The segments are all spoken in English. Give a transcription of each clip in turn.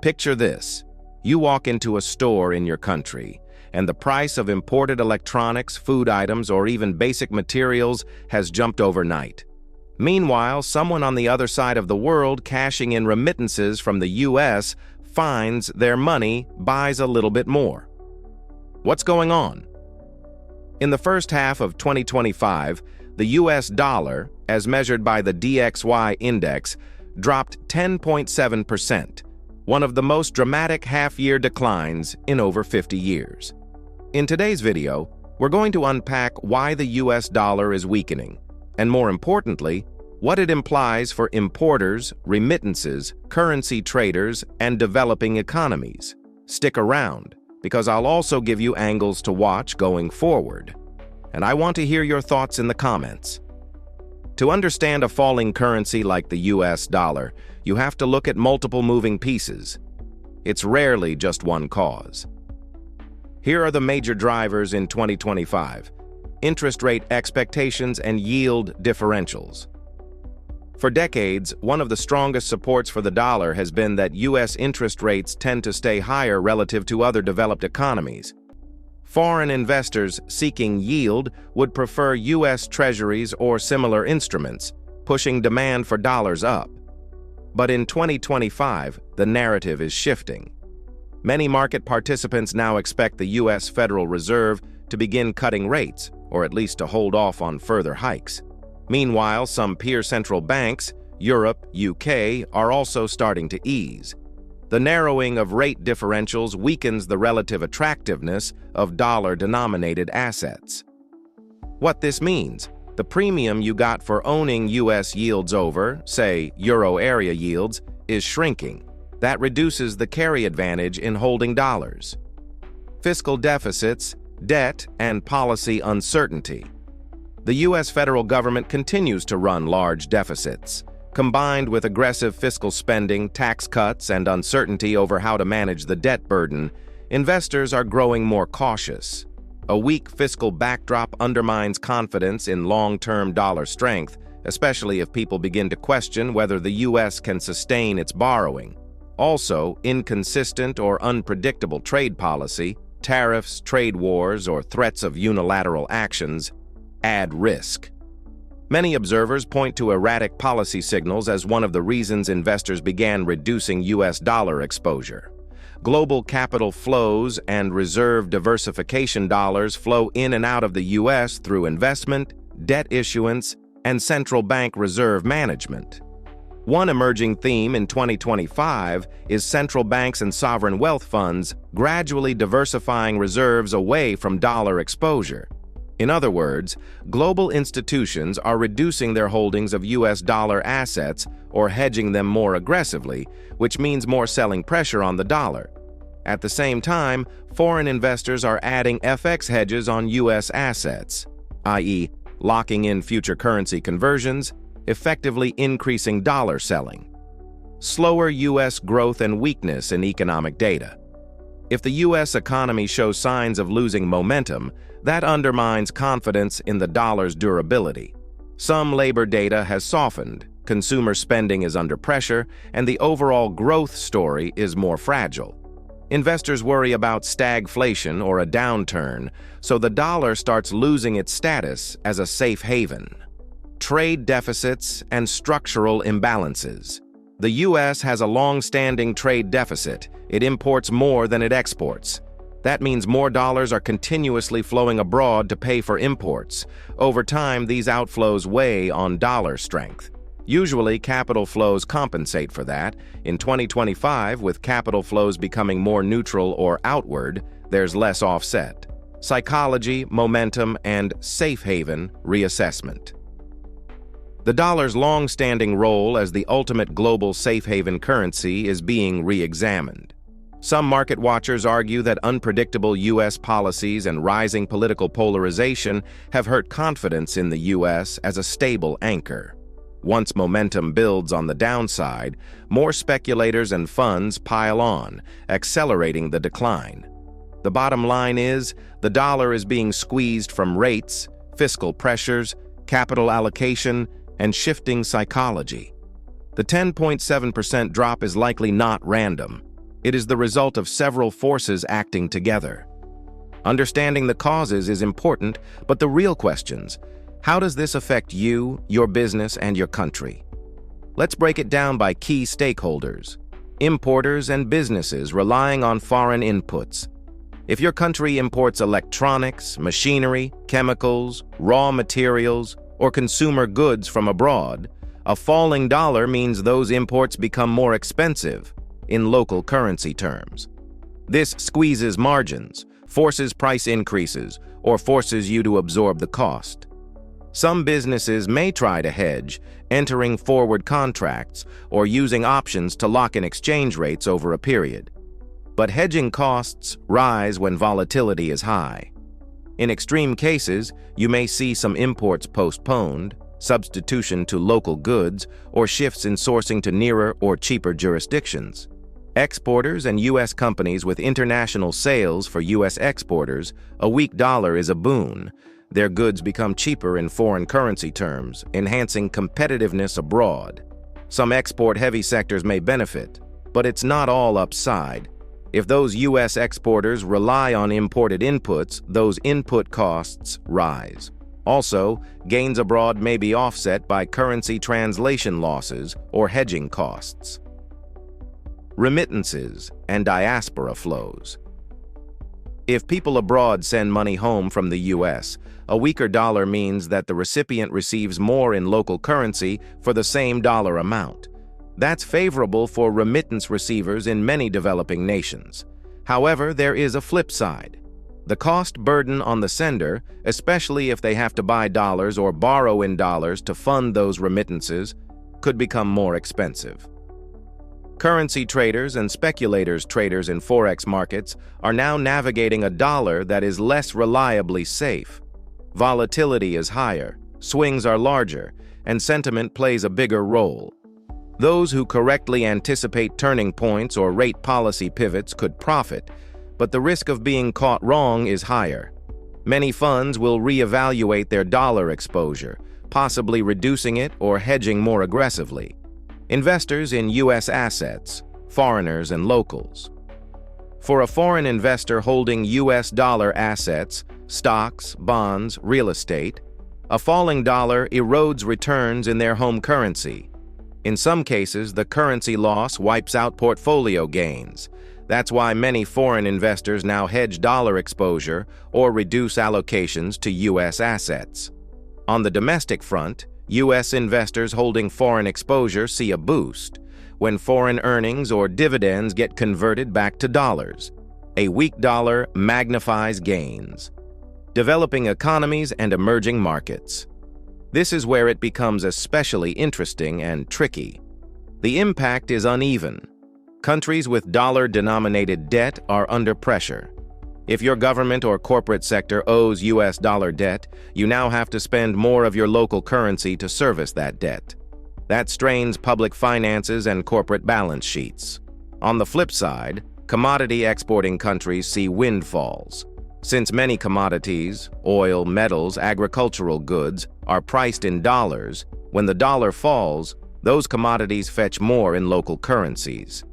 Picture this. You walk into a store in your country, and the price of imported electronics, food items, or even basic materials has jumped overnight. Meanwhile, someone on the other side of the world cashing in remittances from the US finds their money buys a little bit more. What's going on? In the first half of 2025, the US dollar, as measured by the DXY index, dropped 10.7%, one of the most dramatic half-year declines in over 50 years. In today's video, we're going to unpack why the US dollar is weakening, and more importantly, what it implies for importers, remittances, currency traders, and developing economies. Stick around, because I'll also give you angles to watch going forward. And I want to hear your thoughts in the comments. To understand a falling currency like the US dollar, you have to look at multiple moving pieces. It's rarely just one cause. Here are the major drivers in 2025: interest rate expectations and yield differentials. For decades, one of the strongest supports for the dollar has been that US interest rates tend to stay higher relative to other developed economies. Foreign investors seeking yield would prefer US treasuries or similar instruments, pushing demand for dollars up. But in 2025, the narrative is shifting. Many market participants now expect the US Federal Reserve to begin cutting rates, or at least to hold off on further hikes. Meanwhile, some peer central banks, Europe, UK, are also starting to ease. The narrowing of rate differentials weakens the relative attractiveness of dollar-denominated assets. What this means: the premium you got for owning US yields over, say, euro area yields, is shrinking. That reduces the carry advantage in holding dollars. Fiscal deficits, debt, and policy uncertainty. The US federal government continues to run large deficits. Combined with aggressive fiscal spending, tax cuts, and uncertainty over how to manage the debt burden, investors are growing more cautious. A weak fiscal backdrop undermines confidence in long-term dollar strength, especially if people begin to question whether the US can sustain its borrowing. Also, inconsistent or unpredictable trade policy, tariffs, trade wars, or threats of unilateral actions add risk. Many observers point to erratic policy signals as one of the reasons investors began reducing US dollar exposure. Global capital flows and reserve diversification dollars flow in and out of the US through investment, debt issuance, and central bank reserve management. One emerging theme in 2025 is central banks and sovereign wealth funds gradually diversifying reserves away from dollar exposure. In other words, global institutions are reducing their holdings of US dollar assets or hedging them more aggressively, which means more selling pressure on the dollar. At the same time, foreign investors are adding FX hedges on US assets, i.e., locking in future currency conversions, effectively increasing dollar selling. Slower US growth and weakness in economic data. If the US economy shows signs of losing momentum, that undermines confidence in the dollar's durability. Some labor data has softened, consumer spending is under pressure, and the overall growth story is more fragile. Investors worry about stagflation or a downturn, so the dollar starts losing its status as a safe haven. Trade deficits and structural imbalances. The US has a long-standing trade deficit. It imports more than it exports. That means more dollars are continuously flowing abroad to pay for imports. Over time, these outflows weigh on dollar strength. Usually, capital flows compensate for that. In 2025, with capital flows becoming more neutral or outward, there's less offset. Psychology, momentum, and safe haven reassessment. The dollar's long-standing role as the ultimate global safe haven currency is being re-examined. Some market watchers argue that unpredictable US policies and rising political polarization have hurt confidence in the US as a stable anchor. Once momentum builds on the downside, more speculators and funds pile on, accelerating the decline. The bottom line is, the dollar is being squeezed from rates, fiscal pressures, capital allocation, and shifting psychology. The 10.7% drop is likely not random. It is the result of several forces acting together. Understanding the causes is important, but the real questions: how does this affect you, your business, and your country? Let's break it down by key stakeholders: importers and businesses relying on foreign inputs. If your country imports electronics, machinery, chemicals, raw materials, or consumer goods from abroad, a falling dollar means those imports become more expensive in local currency terms. This squeezes margins, forces price increases, or forces you to absorb the cost. Some businesses may try to hedge, entering forward contracts or using options to lock in exchange rates over a period. But hedging costs rise when volatility is high. In extreme cases, you may see some imports postponed, substitution to local goods, or shifts in sourcing to nearer or cheaper jurisdictions. Exporters and U.S. companies with international sales for U.S. exporters, a weak dollar is a boon. Their goods become cheaper in foreign currency terms, enhancing competitiveness abroad. Some export-heavy sectors may benefit, but it's not all upside. If those U.S. exporters rely on imported inputs, those input costs rise. Also, gains abroad may be offset by currency translation losses or hedging costs. Remittances and diaspora flows. If people abroad send money home from the U.S., a weaker dollar means that the recipient receives more in local currency for the same dollar amount. That's favorable for remittance receivers in many developing nations. However, there is a flip side. The cost burden on the sender, especially if they have to buy dollars or borrow in dollars to fund those remittances, could become more expensive. Currency traders and traders in forex markets are now navigating a dollar that is less reliably safe. Volatility is higher, swings are larger, and sentiment plays a bigger role. Those who correctly anticipate turning points or rate policy pivots could profit, but the risk of being caught wrong is higher. Many funds will reevaluate their dollar exposure, possibly reducing it or hedging more aggressively. Investors in U.S. assets, foreigners and locals. For a foreign investor holding U.S. dollar assets, stocks, bonds, real estate, a falling dollar erodes returns in their home currency. In some cases, the currency loss wipes out portfolio gains. That's why many foreign investors now hedge dollar exposure or reduce allocations to U.S. assets. On the domestic front, U.S. investors holding foreign exposure see a boost when foreign earnings or dividends get converted back to dollars. A weak dollar magnifies gains. Developing economies and emerging markets. This is where it becomes especially interesting and tricky. The impact is uneven. Countries with dollar-denominated debt are under pressure. If your government or corporate sector owes U.S. dollar debt, you now have to spend more of your local currency to service that debt. That strains public finances and corporate balance sheets. On the flip side, commodity exporting countries see windfalls. Since many commodities, oil, metals, agricultural goods, are priced in dollars, when the dollar falls, those commodities fetch more in local currencies.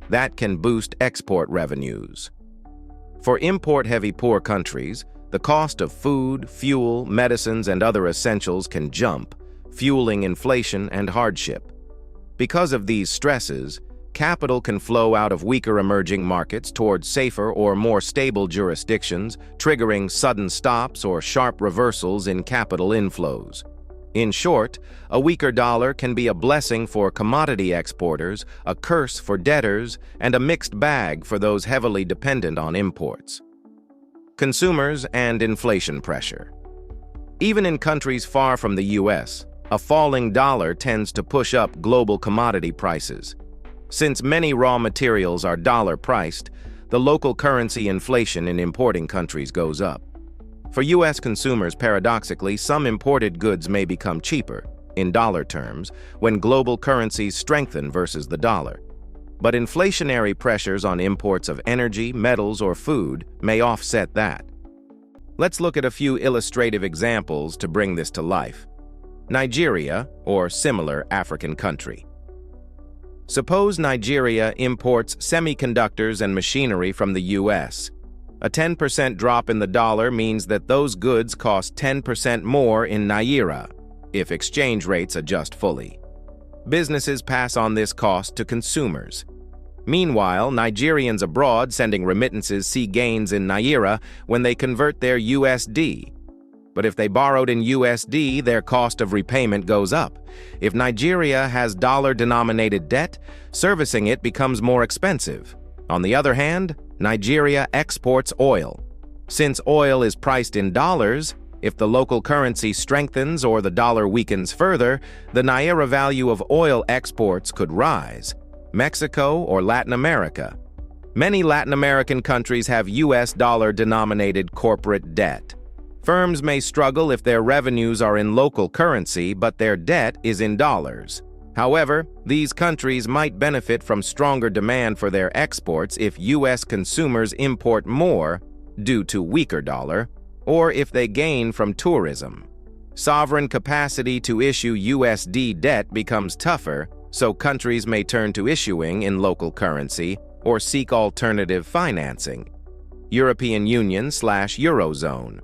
That can boost export revenues. For import-heavy poor countries, the cost of food, fuel, medicines, and other essentials can jump, fueling inflation and hardship. Because of these stresses, capital can flow out of weaker emerging markets towards safer or more stable jurisdictions, triggering sudden stops or sharp reversals in capital inflows. In short, a weaker dollar can be a blessing for commodity exporters, a curse for debtors, and a mixed bag for those heavily dependent on imports. Consumers and inflation pressure. Even in countries far from the U.S., a falling dollar tends to push up global commodity prices. Since many raw materials are dollar-priced, the local currency inflation in importing countries goes up. For U.S. consumers, paradoxically, some imported goods may become cheaper, in dollar terms, when global currencies strengthen versus the dollar. But inflationary pressures on imports of energy, metals, or food may offset that. Let's look at a few illustrative examples to bring this to life. Nigeria, or similar African country. Suppose Nigeria imports semiconductors and machinery from the US. A 10% drop in the dollar means that those goods cost 10% more in Naira, if exchange rates adjust fully. Businesses pass on this cost to consumers. Meanwhile, Nigerians abroad sending remittances see gains in Naira when they convert their USD. But if they borrowed in USD, their cost of repayment goes up. If Nigeria has dollar-denominated debt, servicing it becomes more expensive. On the other hand, Nigeria exports oil. Since oil is priced in dollars, if the local currency strengthens or the dollar weakens further, the Naira value of oil exports could rise. Mexico or Latin America. Many Latin American countries have US dollar-denominated corporate debt. Firms may struggle if their revenues are in local currency, but their debt is in dollars. However, these countries might benefit from stronger demand for their exports if US consumers import more due to weaker dollar, or if they gain from tourism. Sovereign capacity to issue USD debt becomes tougher, so countries may turn to issuing in local currency or seek alternative financing. European Union/Eurozone.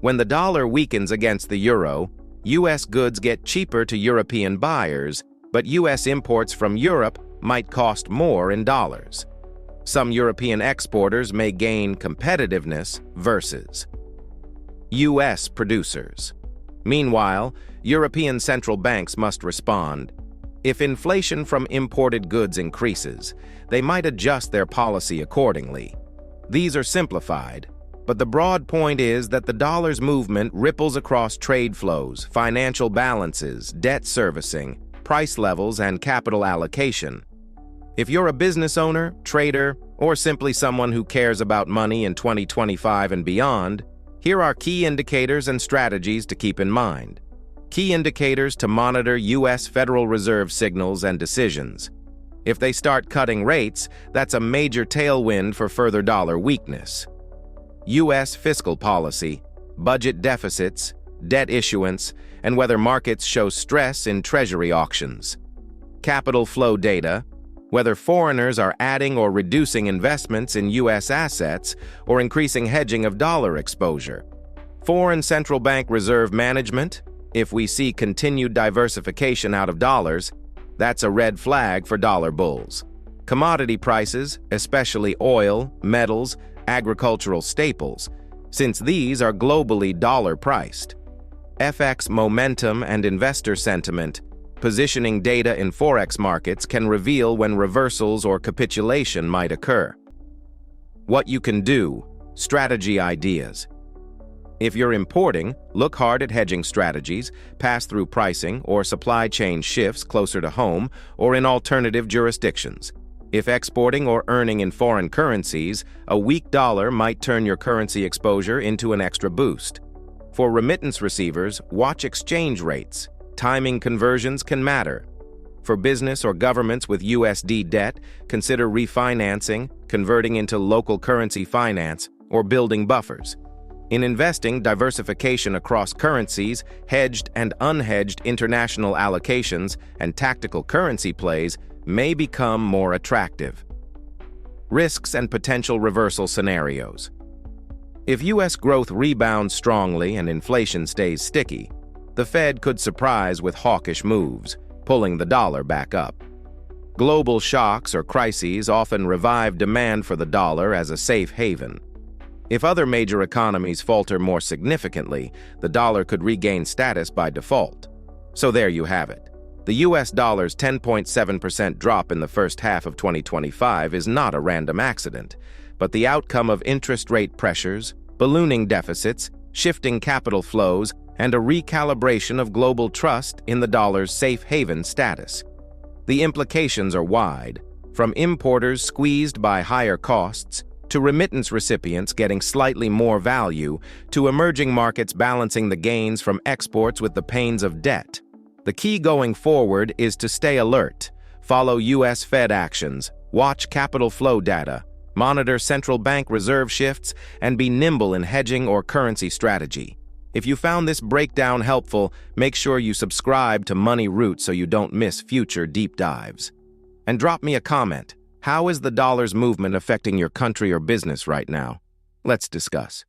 When the dollar weakens against the euro, US goods get cheaper to European buyers, but US imports from Europe might cost more in dollars. Some European exporters may gain competitiveness versus US producers. Meanwhile, European central banks must respond. If inflation from imported goods increases, they might adjust their policy accordingly. These are simplified, but the broad point is that the dollar's movement ripples across trade flows, financial balances, debt servicing, price levels, and capital allocation. If you're a business owner, trader, or simply someone who cares about money in 2025 and beyond, here are key indicators and strategies to keep in mind. Key indicators to monitor U.S. Federal Reserve signals and decisions. If they start cutting rates, that's a major tailwind for further dollar weakness. U.S. fiscal policy, budget deficits, debt issuance, and whether markets show stress in treasury auctions. Capital flow data, whether foreigners are adding or reducing investments in U.S. assets or increasing hedging of dollar exposure. Foreign central bank reserve management, if we see continued diversification out of dollars, that's a red flag for dollar bulls. Commodity prices, especially oil, metals, agricultural staples, since these are globally dollar-priced. FX momentum and investor sentiment, positioning data in forex markets can reveal when reversals or capitulation might occur. What you can do, strategy ideas. If you're importing, look hard at hedging strategies, pass-through pricing, or supply chain shifts closer to home or in alternative jurisdictions. If exporting or earning in foreign currencies, a weak dollar might turn your currency exposure into an extra boost. For remittance receivers, watch exchange rates. Timing conversions can matter. For business or governments with USD debt, consider refinancing, converting into local currency finance, or building buffers. In investing, diversification across currencies, hedged and unhedged international allocations, and tactical currency plays may become more attractive. Risks and potential reversal scenarios. If U.S. growth rebounds strongly and inflation stays sticky, the Fed could surprise with hawkish moves, pulling the dollar back up. Global shocks or crises often revive demand for the dollar as a safe haven. If other major economies falter more significantly, the dollar could regain status by default. So there you have it. The US dollar's 10.7% drop in the first half of 2025 is not a random accident, but the outcome of interest rate pressures, ballooning deficits, shifting capital flows, and a recalibration of global trust in the dollar's safe haven status. The implications are wide, from importers squeezed by higher costs, to remittance recipients getting slightly more value, to emerging markets balancing the gains from exports with the pains of debt. The key going forward is to stay alert, follow U.S. Fed actions, watch capital flow data, monitor central bank reserve shifts, and be nimble in hedging or currency strategy. If you found this breakdown helpful, make sure you subscribe to Money Route so you don't miss future deep dives. And drop me a comment. How is the dollar's movement affecting your country or business right now? Let's discuss.